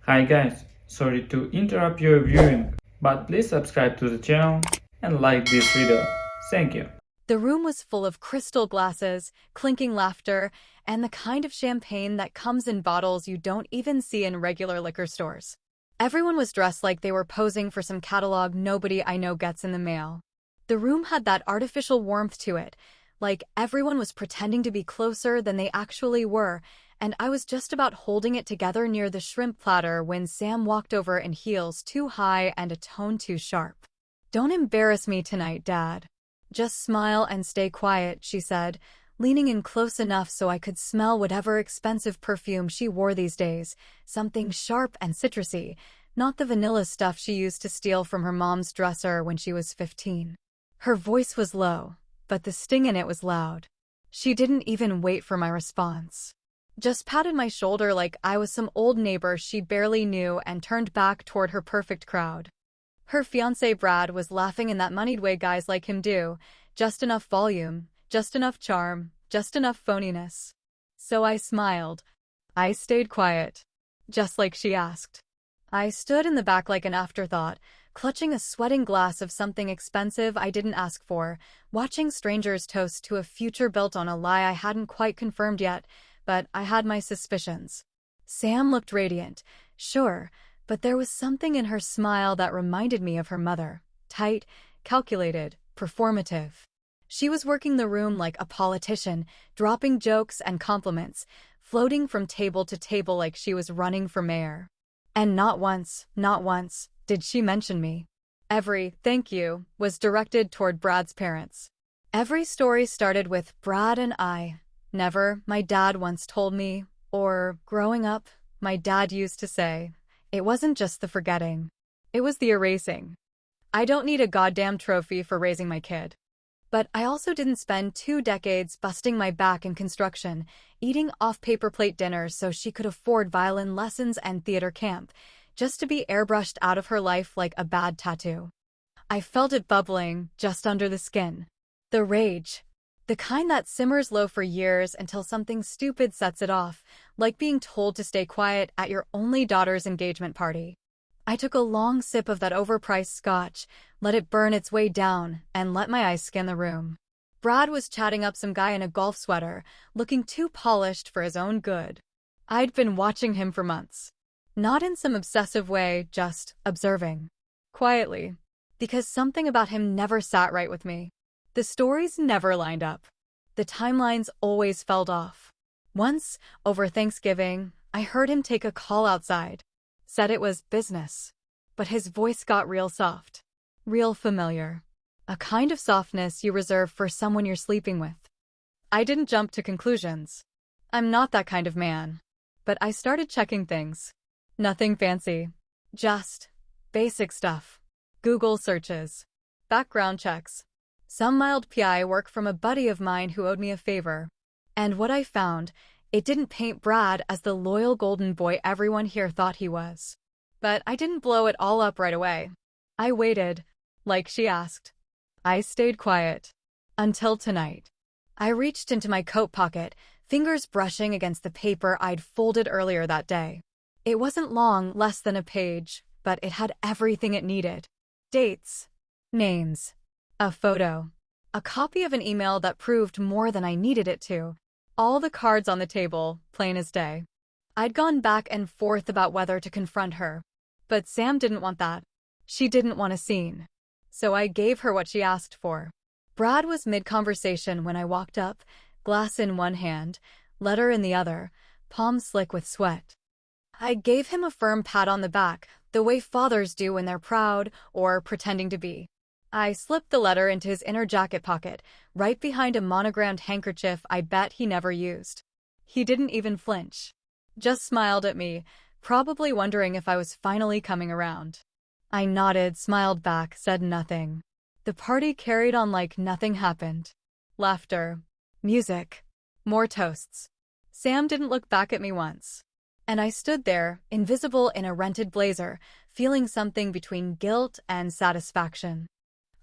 Hi guys, sorry to interrupt your viewing, but please subscribe to the channel and like this video. Thank you. The room was full of crystal glasses, clinking laughter, and the kind of champagne that comes in bottles you don't even see in regular liquor stores. Everyone was dressed like they were posing for some catalog nobody I know gets in the mail. The room had that artificial warmth to it, like everyone was pretending to be closer than they actually were, and I was just about holding it together near the shrimp platter when Sam walked over in heels too high and a tone too sharp. "Don't embarrass me tonight, Dad. Just smile and stay quiet," she said, leaning in close enough so I could smell whatever expensive perfume she wore these days, something sharp and citrusy, not the vanilla stuff she used to steal from her mom's dresser when she was 15. Her voice was low, but the sting in it was loud. She didn't even wait for my response. Just patted my shoulder like I was some old neighbor she barely knew and turned back toward her perfect crowd. Her fiancé Brad was laughing in that moneyed way guys like him do, just enough volume, just enough charm, just enough phoniness. So I smiled. I stayed quiet, just like she asked. I stood in the back like an afterthought, clutching a sweating glass of something expensive I didn't ask for, watching strangers toast to a future built on a lie I hadn't quite confirmed yet, but I had my suspicions. Sam looked radiant, sure, but there was something in her smile that reminded me of her mother. Tight, calculated, performative. She was working the room like a politician, dropping jokes and compliments, floating from table to table like she was running for mayor. And not once, did she mention me. Every "thank you" was directed toward Brad's parents. Every story started with "Brad and I." Never "my dad once told me," or "growing up, my dad used to say." It wasn't just the forgetting. It was the erasing. I don't need a goddamn trophy for raising my kid. But I also didn't spend 2 decades busting my back in construction, eating off paper plate dinners so she could afford violin lessons and theater camp, just to be airbrushed out of her life like a bad tattoo. I felt it bubbling just under the skin. The rage. The kind that simmers low for years until something stupid sets it off, like being told to stay quiet at your only daughter's engagement party. I took a long sip of that overpriced scotch, let it burn its way down, and let my eyes scan the room. Brad was chatting up some guy in a golf sweater, looking too polished for his own good. I'd been watching him for months. Not in some obsessive way, just observing. Quietly. Because something about him never sat right with me. The stories never lined up. The timelines always fell off. Once, over Thanksgiving, I heard him take a call outside. Said it was business. But his voice got real soft. Real familiar. A kind of softness you reserve for someone you're sleeping with. I didn't jump to conclusions. I'm not that kind of man. But I started checking things. Nothing fancy. Just basic stuff. Google searches. Background checks. Some mild PI work from a buddy of mine who owed me a favor. And what I found, it didn't paint Brad as the loyal golden boy everyone here thought he was. But I didn't blow it all up right away. I waited, like she asked. I stayed quiet. Until tonight. I reached into my coat pocket, fingers brushing against the paper I'd folded earlier that day. It wasn't long, less than a page, but it had everything it needed. Dates. Names. A photo. A copy of an email that proved more than I needed it to. All the cards on the table, plain as day. I'd gone back and forth about whether to confront her. But Sam didn't want that. She didn't want a scene. So I gave her what she asked for. Brad was mid-conversation when I walked up, glass in one hand, letter in the other, palms slick with sweat. I gave him a firm pat on the back, the way fathers do when they're proud or pretending to be. I slipped the letter into his inner jacket pocket, right behind a monogrammed handkerchief I bet he never used. He didn't even flinch. Just smiled at me, probably wondering if I was finally coming around. I nodded, smiled back, said nothing. The party carried on like nothing happened. Laughter. Music. More toasts. Sam didn't look back at me once. And I stood there, invisible in a rented blazer, feeling something between guilt and satisfaction.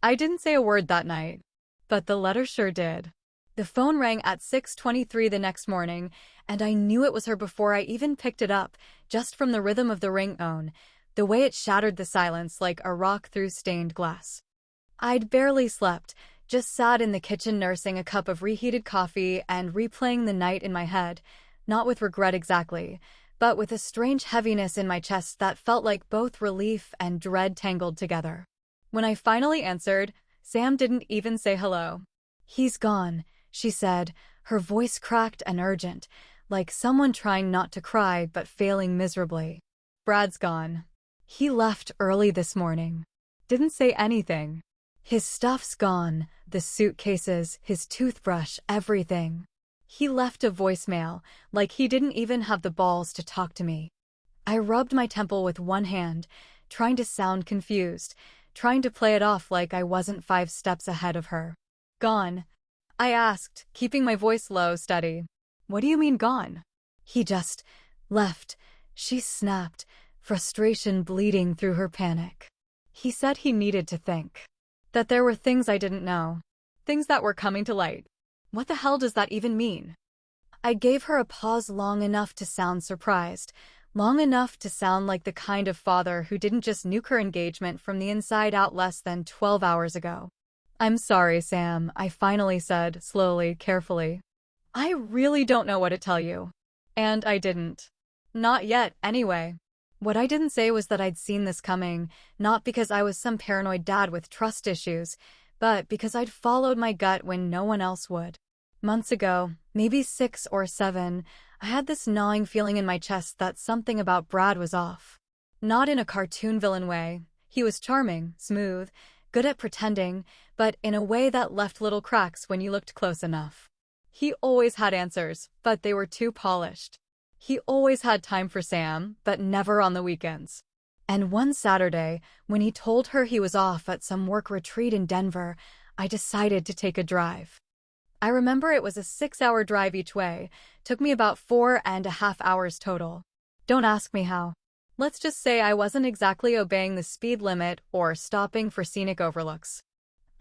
I didn't say a word that night, but the letter sure did. The phone rang at 6:23 the next morning, and I knew it was her before I even picked it up, just from the rhythm of the ringtone, the way it shattered the silence like a rock through stained glass. I'd barely slept, just sat in the kitchen nursing a cup of reheated coffee and replaying the night in my head, not with regret exactly, but with a strange heaviness in my chest that felt like both relief and dread tangled together. When I finally answered, Sam didn't even say hello. "He's gone," she said, her voice cracked and urgent, like someone trying not to cry but failing miserably. "Brad's gone. He left early this morning. Didn't say anything. His stuff's gone, the suitcases, his toothbrush, everything. He left a voicemail, like he didn't even have the balls to talk to me." I rubbed my temple with one hand, trying to sound confused, trying to play it off like I wasn't 5 steps ahead of her. "Gone?" I asked, keeping my voice low, steady. "What do you mean gone?" "He just left," she snapped, frustration bleeding through her panic. "He said he needed to think. That there were things I didn't know. Things that were coming to light. What the hell does that even mean?" I gave her a pause long enough to sound surprised, long enough to sound like the kind of father who didn't just nuke her engagement from the inside out less than 12 hours ago. "I'm sorry, Sam," I finally said, slowly, carefully. "I really don't know what to tell you." And I didn't. Not yet, anyway. What I didn't say was that I'd seen this coming, not because I was some paranoid dad with trust issues, but because I'd followed my gut when no one else would. Months ago, maybe 6 or 7, I had this gnawing feeling in my chest that something about Brad was off. Not in a cartoon villain way. He was charming, smooth, good at pretending, but in a way that left little cracks when you looked close enough. He always had answers, but they were too polished. He always had time for Sam, but never on the weekends. And one Saturday, when he told her he was off at some work retreat in Denver, I decided to take a drive. I remember it was a 6-hour drive each way, took me about 4.5 hours total. Don't ask me how. Let's just say I wasn't exactly obeying the speed limit or stopping for scenic overlooks.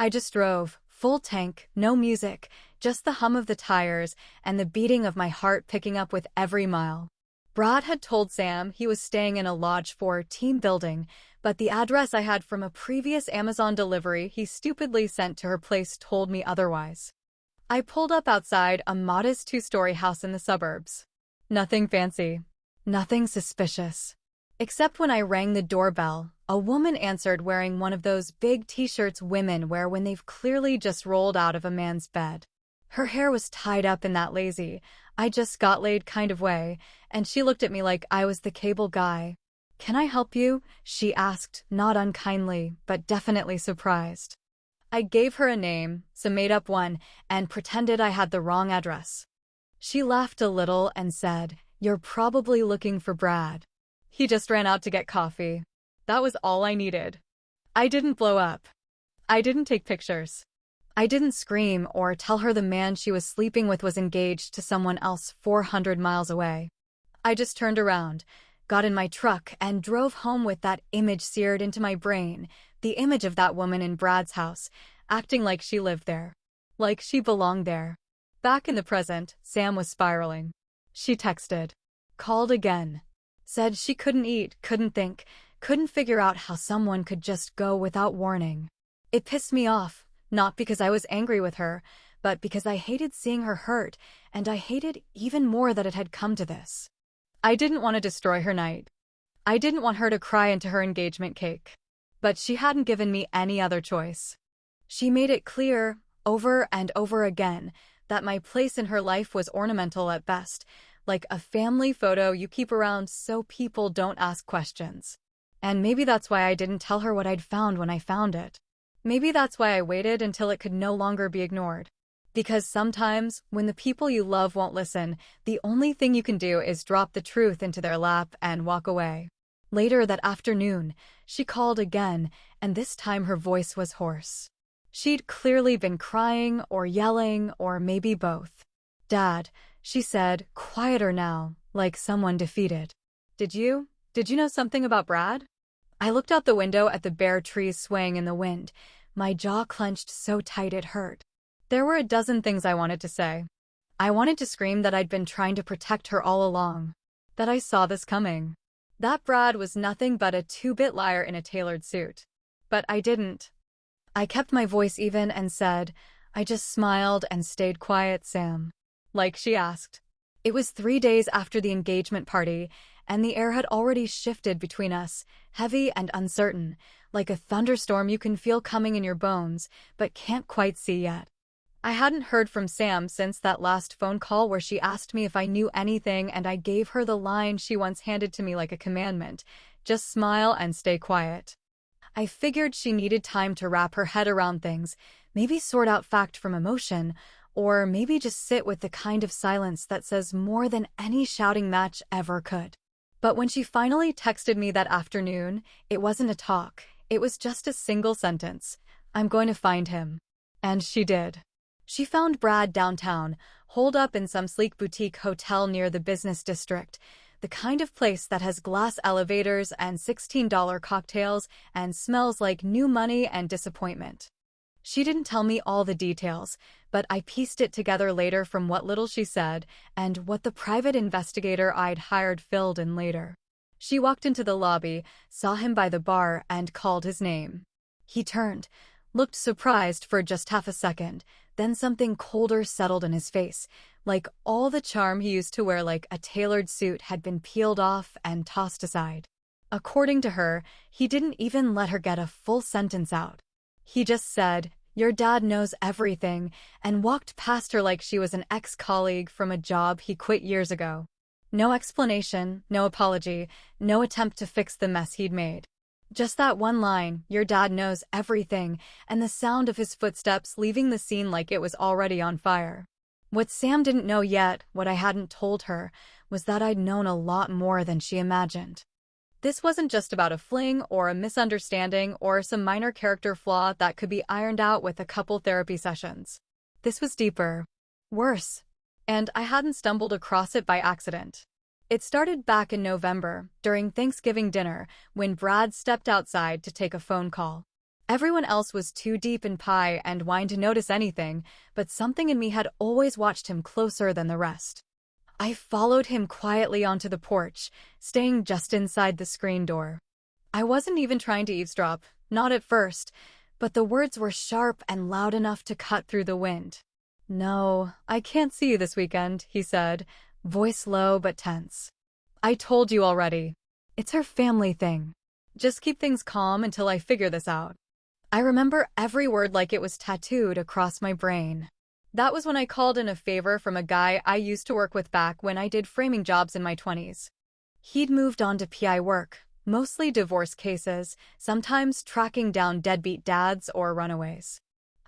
I just drove, full tank, no music, just the hum of the tires and the beating of my heart picking up with every mile. Brad had told Sam he was staying in a Lodge 4 team building, but the address I had from a previous Amazon delivery he stupidly sent to her place told me otherwise. I pulled up outside a modest 2-story house in the suburbs. Nothing fancy. Nothing suspicious. Except when I rang the doorbell, a woman answered wearing one of those big t-shirts women wear when they've clearly just rolled out of a man's bed. Her hair was tied up in that lazy, I just got laid kind of way, and she looked at me like I was the cable guy. "Can I help you?" she asked, not unkindly, but definitely surprised. I gave her a name, some made-up one, and pretended I had the wrong address. She laughed a little and said, "You're probably looking for Brad. He just ran out to get coffee." That was all I needed. I didn't blow up. I didn't take pictures. I didn't scream or tell her the man she was sleeping with was engaged to someone else 400 miles away. I just turned around, got in my truck, and drove home with that image seared into my brain, the image of that woman in Brad's house, acting like she lived there. Like she belonged there. Back in the present, Sam was spiraling. She texted. Called again. Said she couldn't eat, couldn't think, couldn't figure out how someone could just go without warning. It pissed me off, not because I was angry with her, but because I hated seeing her hurt, and I hated even more that it had come to this. I didn't want to destroy her night. I didn't want her to cry into her engagement cake. But she hadn't given me any other choice. She made it clear, over and over again, that my place in her life was ornamental at best, like a family photo you keep around so people don't ask questions. And maybe that's why I didn't tell her what I'd found when I found it. Maybe that's why I waited until it could no longer be ignored. Because sometimes, when the people you love won't listen, the only thing you can do is drop the truth into their lap and walk away. Later that afternoon, she called again, and this time her voice was hoarse. She'd clearly been crying or yelling or maybe both. "Dad," she said, quieter now, like someone defeated. Did you know something about Brad?" I looked out the window at the bare trees swaying in the wind, my jaw clenched so tight it hurt. There were a dozen things I wanted to say. I wanted to scream that I'd been trying to protect her all along, that I saw this coming. That Brad was nothing but a two-bit liar in a tailored suit. But I didn't. I kept my voice even and said, I just smiled and stayed quiet, Sam. Like she asked. It was 3 days after the engagement party, and the air had already shifted between us, heavy and uncertain, like a thunderstorm you can feel coming in your bones, but can't quite see yet. I hadn't heard from Sam since that last phone call where she asked me if I knew anything, and I gave her the line she once handed to me like a commandment, just smile and stay quiet. I figured she needed time to wrap her head around things, maybe sort out fact from emotion, or maybe just sit with the kind of silence that says more than any shouting match ever could. But when she finally texted me that afternoon, it wasn't a talk, it was just a single sentence. I'm going to find him. And she did. She found Brad downtown, holed up in some sleek boutique hotel near the business district, the kind of place that has glass elevators and $16 cocktails and smells like new money and disappointment. She didn't tell me all the details, but I pieced it together later from what little she said and what the private investigator I'd hired filled in later. She walked into the lobby, saw him by the bar, and called his name. He turned, looked surprised for just half a second, then something colder settled in his face, like all the charm he used to wear like a tailored suit had been peeled off and tossed aside. According to her, he didn't even let her get a full sentence out. He just said, "Your dad knows everything," and walked past her like she was an ex-colleague from a job he quit years ago. No explanation, no apology, no attempt to fix the mess he'd made. Just that one line, "Your dad knows everything," and the sound of his footsteps leaving the scene like it was already on fire. What Sam didn't know yet, what I hadn't told her, was that I'd known a lot more than she imagined. This wasn't just about a fling or a misunderstanding or some minor character flaw that could be ironed out with a couple therapy sessions. This was deeper, worse, and I hadn't stumbled across it by accident. It started back in November, during Thanksgiving dinner, when Brad stepped outside to take a phone call. Everyone else was too deep in pie and wine to notice anything, but something in me had always watched him closer than the rest. I followed him quietly onto the porch, staying just inside the screen door. I wasn't even trying to eavesdrop, not at first, but the words were sharp and loud enough to cut through the wind. "No, I can't see you this weekend," he said, voice low but tense. "I told you already. It's her family thing. Just keep things calm until I figure this out." I remember every word like it was tattooed across my brain. That was when I called in a favor from a guy I used to work with back when I did framing jobs in my 20s. He'd moved on to PI work, mostly divorce cases, sometimes tracking down deadbeat dads or runaways.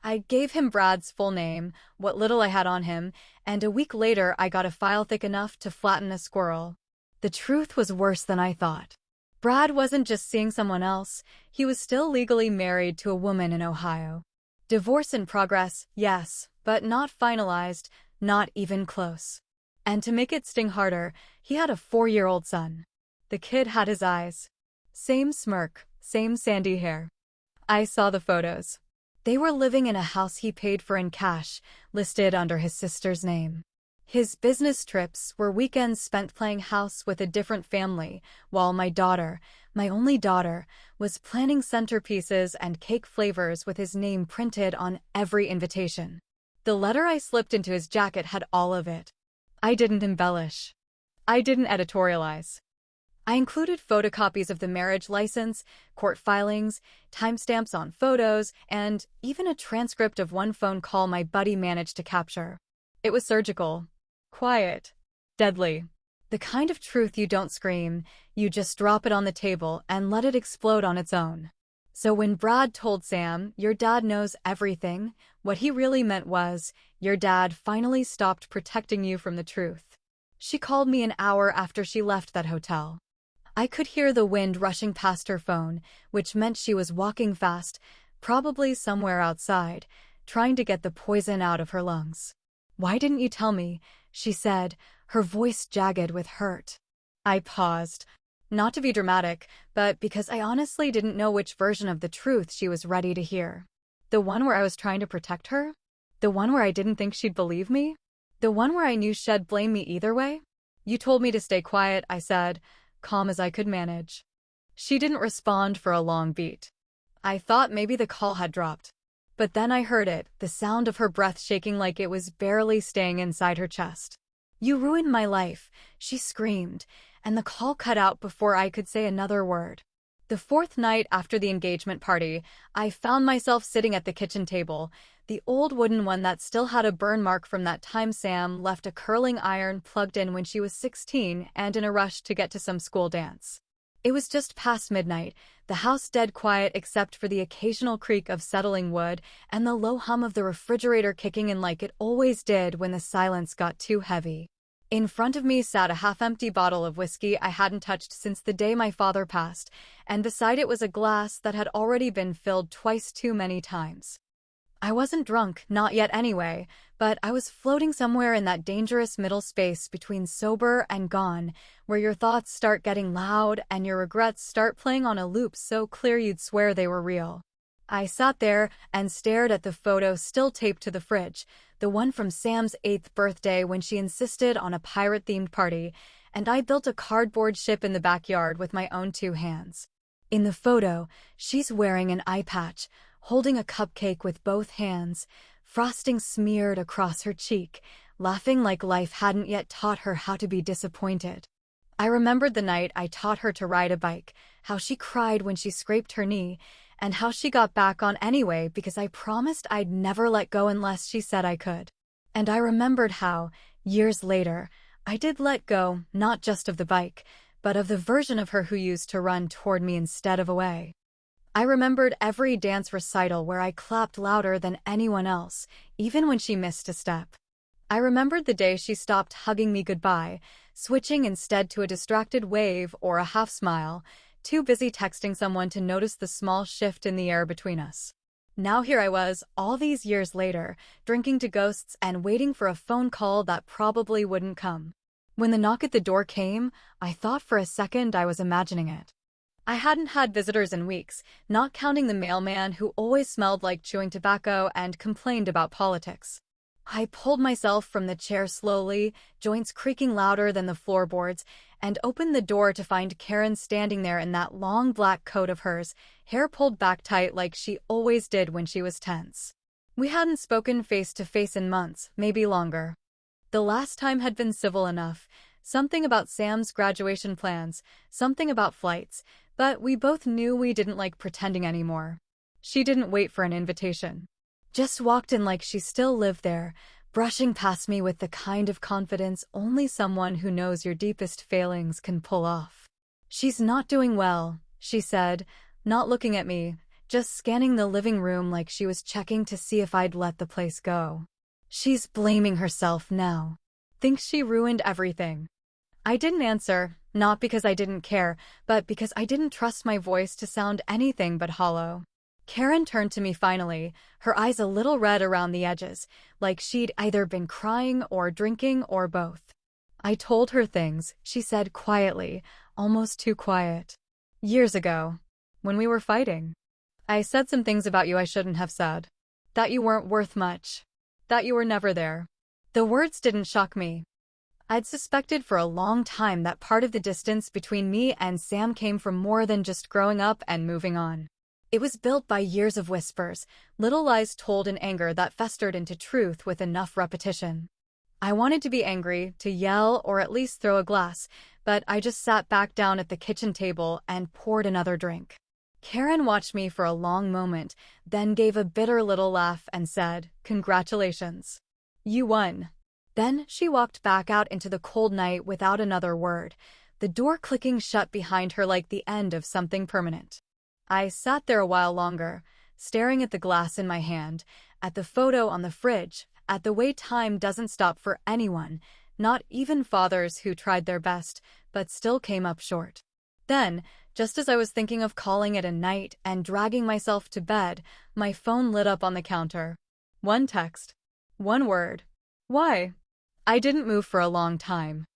I gave him Brad's full name, what little I had on him, and a week later I got a file thick enough to flatten a squirrel. The truth was worse than I thought. Brad wasn't just seeing someone else, he was still legally married to a woman in Ohio. Divorce in progress, yes, but not finalized, not even close. And to make it sting harder, he had a 4-year-old son. The kid had his eyes. Same smirk, same sandy hair. I saw the photos. They were living in a house he paid for in cash, listed under his sister's name. His business trips were weekends spent playing house with a different family, while my daughter, my only daughter, was planning centerpieces and cake flavors with his name printed on every invitation. The letter I slipped into his jacket had all of it. I didn't embellish. I didn't editorialize. I included photocopies of the marriage license, court filings, timestamps on photos, and even a transcript of one phone call my buddy managed to capture. It was surgical. Quiet. Deadly. The kind of truth you don't scream, you just drop it on the table and let it explode on its own. So when Brad told Sam, "Your dad knows everything," what he really meant was, your dad finally stopped protecting you from the truth. She called me an hour after she left that hotel. I could hear the wind rushing past her phone, which meant she was walking fast, probably somewhere outside, trying to get the poison out of her lungs. "Why didn't you tell me?" she said, her voice jagged with hurt. I paused. Not to be dramatic, but because I honestly didn't know which version of the truth she was ready to hear. The one where I was trying to protect her? The one where I didn't think she'd believe me? The one where I knew she'd blame me either way? You told me to stay quiet, I said, calm as I could manage. She didn't respond for a long beat. I thought maybe the call had dropped. But then I heard it, the sound of her breath shaking like it was barely staying inside her chest. You ruined my life, she screamed, and the call cut out before I could say another word. The fourth night after the engagement party, I found myself sitting at the kitchen table, the old wooden one that still had a burn mark from that time Sam left a curling iron plugged in when she was 16 and in a rush to get to some school dance. It was just past midnight, the house dead quiet except for the occasional creak of settling wood and the low hum of the refrigerator kicking in like it always did when the silence got too heavy. In front of me sat a half-empty bottle of whiskey I hadn't touched since the day my father passed, and beside it was a glass that had already been filled twice too many times. I wasn't drunk, not yet anyway, but I was floating somewhere in that dangerous middle space between sober and gone, where your thoughts start getting loud and your regrets start playing on a loop so clear you'd swear they were real. I sat there and stared at the photo still taped to the fridge, the one from Sam's 8th birthday when she insisted on a pirate-themed party, and I built a cardboard ship in the backyard with my own 2 hands. In the photo, she's wearing an eye patch, holding a cupcake with both hands, frosting smeared across her cheek, laughing like life hadn't yet taught her how to be disappointed. I remembered the night I taught her to ride a bike, how she cried when she scraped her knee, and how she got back on anyway because I promised I'd never let go unless she said I could. And I remembered how, years later, I did let go, not just of the bike, but of the version of her who used to run toward me instead of away. I remembered every dance recital where I clapped louder than anyone else, even when she missed a step. I remembered the day she stopped hugging me goodbye, switching instead to a distracted wave or a half smile, too busy texting someone to notice the small shift in the air between us. Now here I was, all these years later, drinking to ghosts and waiting for a phone call that probably wouldn't come. When the knock at the door came, I thought for a second I was imagining it. I hadn't had visitors in weeks, not counting the mailman who always smelled like chewing tobacco and complained about politics. I pulled myself from the chair slowly, joints creaking louder than the floorboards, and opened the door to find Karen standing there in that long black coat of hers, hair pulled back tight like she always did when she was tense. We hadn't spoken face to face in months, maybe longer. The last time had been civil enough, something about Sam's graduation plans, something about flights, but we both knew we didn't like pretending anymore. She didn't wait for an invitation. Just walked in like she still lived there, brushing past me with the kind of confidence only someone who knows your deepest failings can pull off. "She's not doing well," she said, not looking at me, just scanning the living room like she was checking to see if I'd let the place go. "She's blaming herself now. Thinks she ruined everything." I didn't answer, not because I didn't care, but because I didn't trust my voice to sound anything but hollow. Karen turned to me finally, her eyes a little red around the edges, like she'd either been crying or drinking or both. "I told her things," she said quietly, almost too quiet. "Years ago, when we were fighting. I said some things about you I shouldn't have said. That you weren't worth much. That you were never there." The words didn't shock me. I'd suspected for a long time that part of the distance between me and Sam came from more than just growing up and moving on. It was built by years of whispers, little lies told in anger that festered into truth with enough repetition. I wanted to be angry, to yell, or at least throw a glass, but I just sat back down at the kitchen table and poured another drink. Karen watched me for a long moment, then gave a bitter little laugh and said, "Congratulations. You won." Then she walked back out into the cold night without another word, the door clicking shut behind her like the end of something permanent. I sat there a while longer, staring at the glass in my hand, at the photo on the fridge, at the way time doesn't stop for anyone, not even fathers who tried their best, but still came up short. Then, just as I was thinking of calling it a night and dragging myself to bed, my phone lit up on the counter. One text. One word. "Why?" I didn't move for a long time.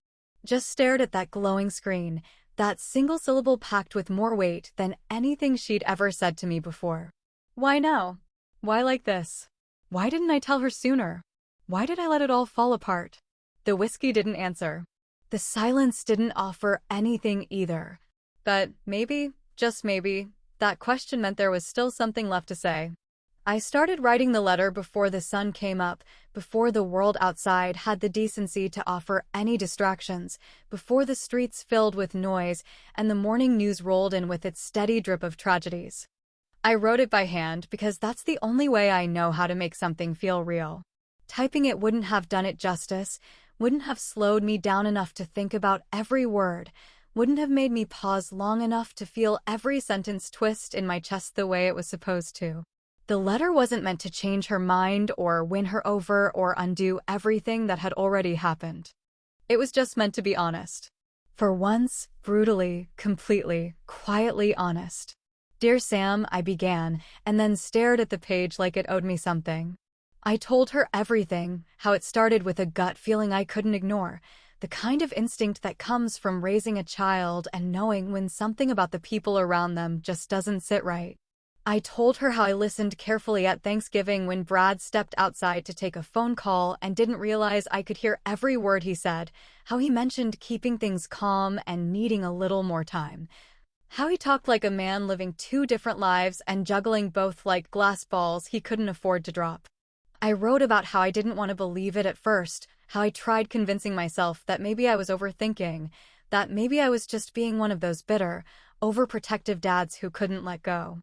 Just stared at that glowing screen, that single syllable packed with more weight than anything she'd ever said to me before. "Why now? Why like this?" Why didn't I tell her sooner? Why did I let it all fall apart? The whiskey didn't answer. The silence didn't offer anything either. But maybe, just maybe, that question meant there was still something left to say. I started writing the letter before the sun came up, before the world outside had the decency to offer any distractions, before the streets filled with noise and the morning news rolled in with its steady drip of tragedies. I wrote it by hand because that's the only way I know how to make something feel real. Typing it wouldn't have done it justice, wouldn't have slowed me down enough to think about every word, wouldn't have made me pause long enough to feel every sentence twist in my chest the way it was supposed to. The letter wasn't meant to change her mind or win her over or undo everything that had already happened. It was just meant to be honest. For once, brutally, completely, quietly honest. Dear Sam, I began, and then stared at the page like it owed me something. I told her everything, how it started with a gut feeling I couldn't ignore, the kind of instinct that comes from raising a child and knowing when something about the people around them just doesn't sit right. I told her how I listened carefully at Thanksgiving when Brad stepped outside to take a phone call and didn't realize I could hear every word he said, how he mentioned keeping things calm and needing a little more time. How he talked like a man living two different lives and juggling both like glass balls he couldn't afford to drop. I wrote about how I didn't want to believe it at first, how I tried convincing myself that maybe I was overthinking, that maybe I was just being one of those bitter, overprotective dads who couldn't let go.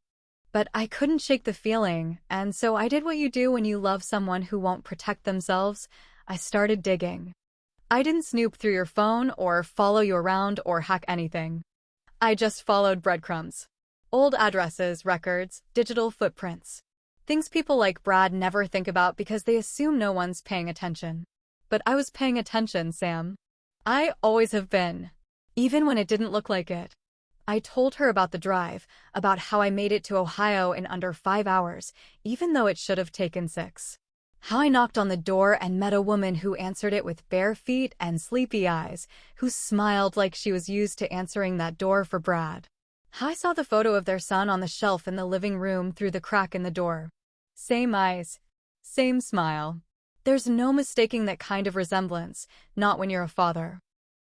But I couldn't shake the feeling, and so I did what you do when you love someone who won't protect themselves. I started digging. I didn't snoop through your phone or follow you around or hack anything. I just followed breadcrumbs. Old addresses, records, digital footprints. Things people like Brad never think about because they assume no one's paying attention. But I was paying attention, Sam. I always have been. Even when it didn't look like it. I told her about the drive, about how I made it to Ohio in under 5 hours, even though it should have taken 6. How I knocked on the door and met a woman who answered it with bare feet and sleepy eyes, who smiled like she was used to answering that door for Brad. How I saw the photo of their son on the shelf in the living room through the crack in the door. Same eyes, same smile. There's no mistaking that kind of resemblance, not when you're a father.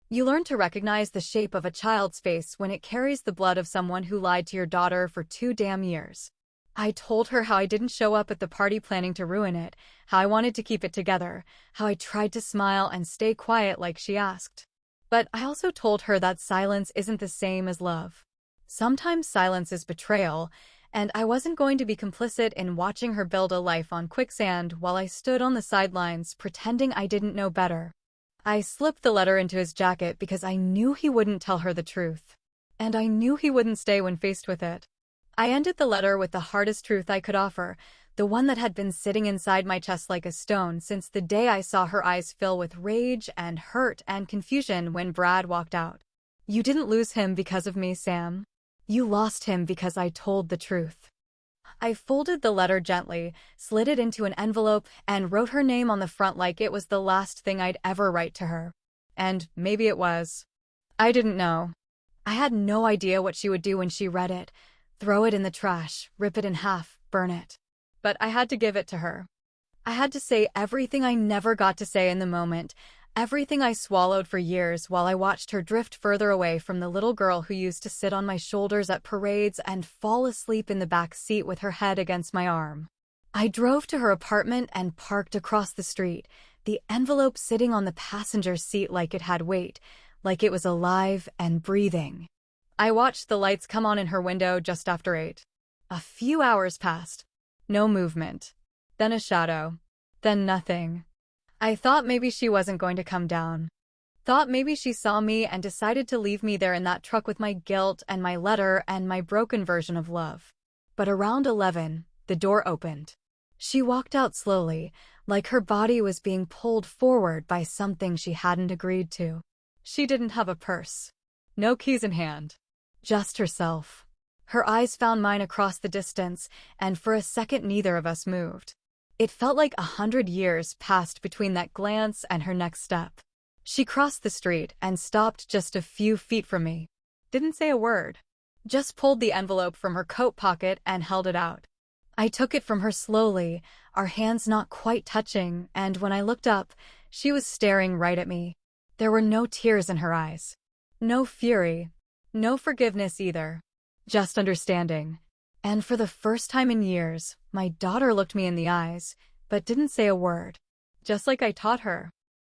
You learn to recognize the shape of a child's face when it carries the blood of someone who lied to your daughter for 2 damn years. I told her how I didn't show up at the party planning to ruin it, how I wanted to keep it together, how I tried to smile and stay quiet like she asked. But I also told her that silence isn't the same as love. Sometimes silence is betrayal, and I wasn't going to be complicit in watching her build a life on quicksand while I stood on the sidelines pretending I didn't know better. I slipped the letter into his jacket because I knew he wouldn't tell her the truth. And I knew he wouldn't stay when faced with it. I ended the letter with the hardest truth I could offer, the one that had been sitting inside my chest like a stone since the day I saw her eyes fill with rage and hurt and confusion when Brad walked out. You didn't lose him because of me, Sam. You lost him because I told the truth. I folded the letter gently, slid it into an envelope, and wrote her name on the front like it was the last thing I'd ever write to her. And maybe it was. I didn't know. I had no idea what she would do when she read it. Throw it in the trash, rip it in half, burn it. But I had to give it to her. I had to say everything I never got to say in the moment, everything I swallowed for years while I watched her drift further away from the little girl who used to sit on my shoulders at parades and fall asleep in the back seat with her head against my arm. I drove to her apartment and parked across the street, the envelope sitting on the passenger seat like it had weight, like it was alive and breathing. I watched the lights come on in her window just after 8. A few hours passed. No movement. Then a shadow. Then nothing. I thought maybe she wasn't going to come down. Thought maybe she saw me and decided to leave me there in that truck with my guilt and my letter and my broken version of love. But around 11, the door opened. She walked out slowly, like her body was being pulled forward by something she hadn't agreed to. She didn't have a purse. No keys in hand. Just herself. Her eyes found mine across the distance, and for a second neither of us moved. It felt like 100 years passed between that glance and her next step. She crossed the street and stopped just a few feet from me. Didn't say a word. Just pulled the envelope from her coat pocket and held it out. I took it from her slowly, our hands not quite touching, and when I looked up, she was staring right at me. There were no tears in her eyes. No fury. No forgiveness either. Just understanding. And for the first time in years, my daughter looked me in the eyes, but didn't say a word. Just like I taught her.